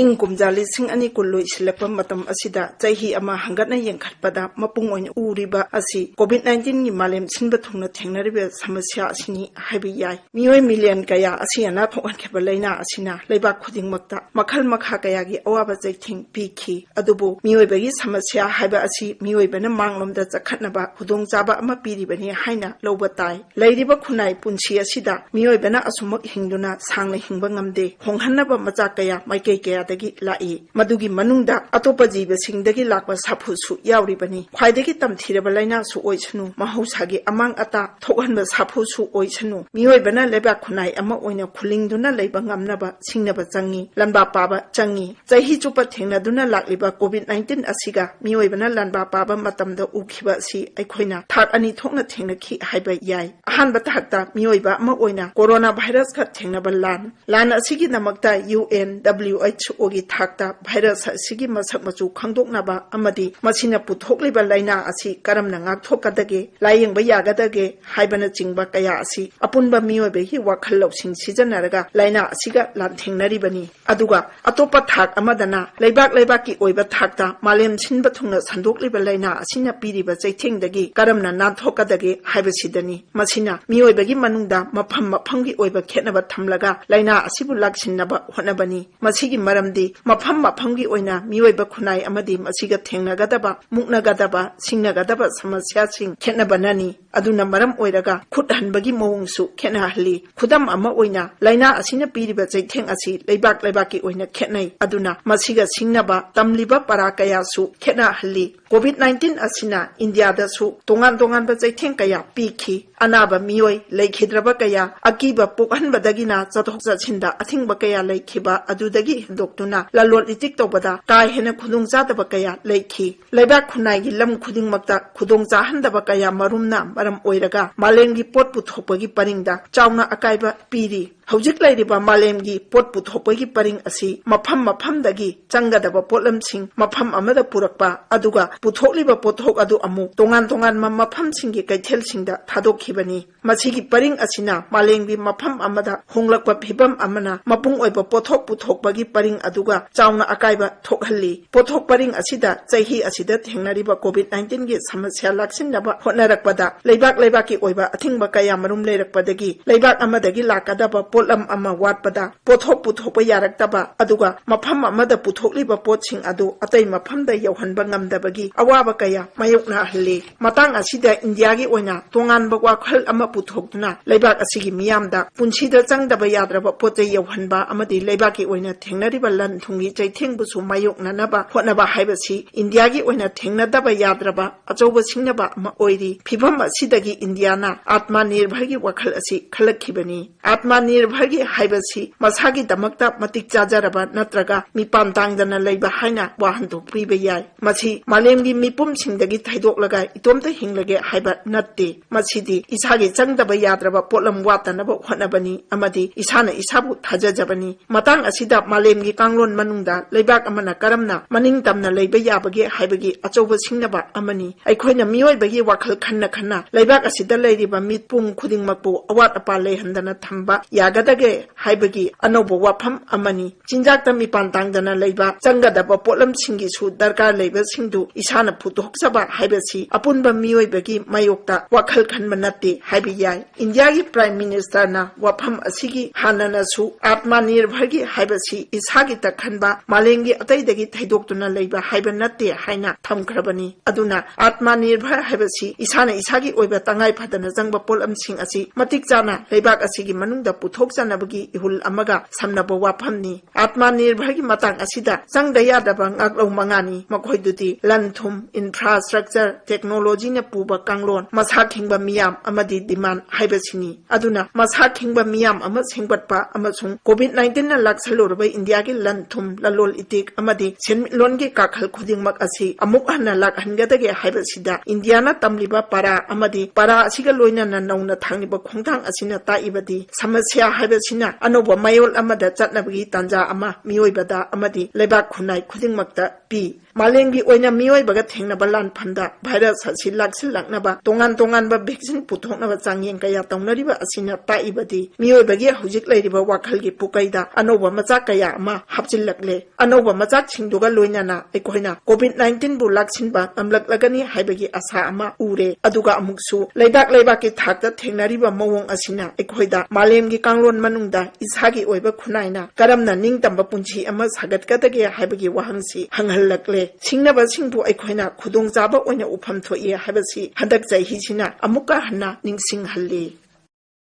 ing kumjali sing ani kullu islapa matam asida chahi ama hangatna yengkhatpada mapung oin uriba asi covid-19 ni malem sinba thungna thengnaribe samasya asini haibi yai mioi million kaya asiana thokan khebalaina asina leiba khuding makta makhal makha kaya gi awaba chaithing pikhi adubu mioi bagi samasya haiba asi mioi bana manglomda chakhatnaba khudong chaba ama piribani haina loba tai leiriba khunai punchi asida mioi bana asumak hingduna sangna hingba ngamde honghanaba macha kaya maikei kaya dagi lai madugi manungda atopa jiba singdagi lakwa saphu su yauribani khwaidagi tamthiraba laina su oichnu mahausagi amang ata thokhanba saphu su oichnu mioi bana leba khunai ama oina khulingduna leiba ngamnaba singnaba changi lanba paba changi chahi chupa thengnaduna lakliba covid-19 asiga mioi bana lanba paba matamda ukhiba si aikhoina thak ani thokna thengnakhi haiba yai ahanba thakta mioi ba ama oina corona virus kha thengnaba lan asigi namakta UN WHO gi thakta virus asigi masak machu khangdoknaba amadi masina puthokliba laina asi karamna ngak thokadage layengba yagadage haibana chingba kaya asi apunba miyobe hi wakhal lawsing sijanaraga laina asiga lanthengnaribani aduga atopa thak amadana leibak ki oiba thakta malem sinba thungna sandokliba laina asina piriba chaithengdagi karamna na thokadage haibasidani masina miyoibagi manungda mafam gi oiba khetnaba thamlaga laina asibu laksinaba honabani masigi maramdi mafam gi oina miyoiba khunai amadi masiga thengnagadaba muknagadaba singnagadaba samasya sing khetnabanani aduna maram oiraga khuthanbagi mawungsu khenahali khudam ama oina laina asina piriba chaitheng asi leibak ki oina khetnai aduna masiga singnaba tamliba parakaya su khenahali covid-19 asina India da su tongan ba chaitheng kaya pikhi anaba miyoi leikhidraba kaya akiba pokhanbadagina chathok chinda athingba kaya leikhiba adudagi doktuna lalol itik tobada kai hena khudung jadaba kaya leikhi leiba khunai gi lam khuding makta khudong jahandaba kaya marumna maram oiraga malengi pot puthopagi paringda chauna akaiba piri hojik lairiba malemgi pot puthopagi paring asi mafam dagi changadaba potlamsing mafam amada purakpa aduga puthokliba pothok adu amu tongan mafam singi kaithel singda thadokkhibani masigi paring asina malengi mafam amada honglakpa phibam amana mapung oiba pothok puthokbagi paring aduga chauna akaiba thokhalli pothok paring asida chahi asida thengnariba covid-19 gi samasya laksinaba hotnarakpada leibak ki oiba athingba kaya marum leirakpadagi leibak amadagi lakadaba polam ama watpada pothok puthokpa yaraktaba aduga mafam amada puthokliba potsing adu atai mafamda yauhanba ngamdabagi awaba kaya mayokna halli matang asida India gi oina tonganba wakhal ama puthokduna leibak asigi miyamda punsida changdaba yadraba pochai yauhanba amadi leibak ki oina thengnariba lan thungi chaithengbusu mayoknanaba hotnaba haibasi India gi oina thengnadaba yadraba achoba singnaba ama oiri phibam asidagi Indiana atma nirbhar gi wakhal asi khalakhibani atma nirbhar gi haibasi masagi damakta matik chajaraba natraga mipan tangdana leiba haina wahandu priba yai machi malemgi mipum singdagi thaidoklaga itomta hinglage haiba natte machidi isagi changdaba yadraba potlam watanaba hotnabani amadi isana isabu thajajabani matang asida malemgi kanglon manungda leibak amana karamna maning tamna leiba yabagi haibagi achoba singnaba amani aikhoina miyoibagi wakhal khanna leibak asida leiriba mitpung khudingmakpu awat apa leihandana thamba yagadage haibagi anobo wafam amani chinjakta mipan tangdana leiba changadaba potlam singi su darkar leiba singdu isana phutoksaba haibasi apunba miyoibagi mayokta wakhal khanma natte haibi yai India gi prime minister na wafam asigi hanana su atma nirbhar gi haibasi isagi takhanba malengi ataidagi thaidoktuna leiba haiba natte haina thamkhrabani aduna atma nirbhar haibasi isana isagi oiba tangai phadana jangba polam sing asi matik chana leibak asigi manungda puthok chanabagi ihul amaga samnaba wafamni atma nirbhar gi matang asida changda yadaba ngaklo mangani makhoidudi lanthum infrastructure technology na puba kanglon masa khingba miyam amadi demand haibasini aduna masa khingba miyam ama singbatpa amasung covid-19 na laksalorba India gi lanthum lalol itik amadi senlon gi kakhal khudingmak asi amuk hana lakhangadage haibasida India na tamliba para amadi para asiga loina na nauna thangniba khongthang asina taibadi samasya haibasina anoba mayol amada chatnabagi tanja ama miyoibada amadi leibak khunai khudingmakta pi मालेंगी ओइना मियोइबगा थेंगनबा लानफमदा virus असि लाक्सिलक्नबा तोंगान तोंगानबा vaccine पुथोकनबा चांगयें कया तौनरिबा असिना ताइबदी मियोइबगी हुजिक लैरिबा वाखलगी पुकैदा अनौबा मचाक कया अमा हापचिलक्ले अनौबा मचाक सिंगदुगा लोइनाना अखोइना कोविड-19 बु लाक्सिनबा अमलक्लगनी हाइबगी आशा अमा उरे अदुगा अमुकसु लैबाक लैबाकी थाकता थेंगनरिबा मवोंग असिना अखोइदा मालेमगी कांगलोन मनुंगदा इसागी ओइबा खुनाइना करमना निंगतंबा पुंछि अमा सागतकदगे हाइबगी वाहंगसी हंगहलक्ले सिंगनबा सिंगबु अखोइना खुदोंग चाबा ओइना उफम थोइए हाइबसी हदक चहिसिना अमुका हन्ना निंगसिंगहल्ली।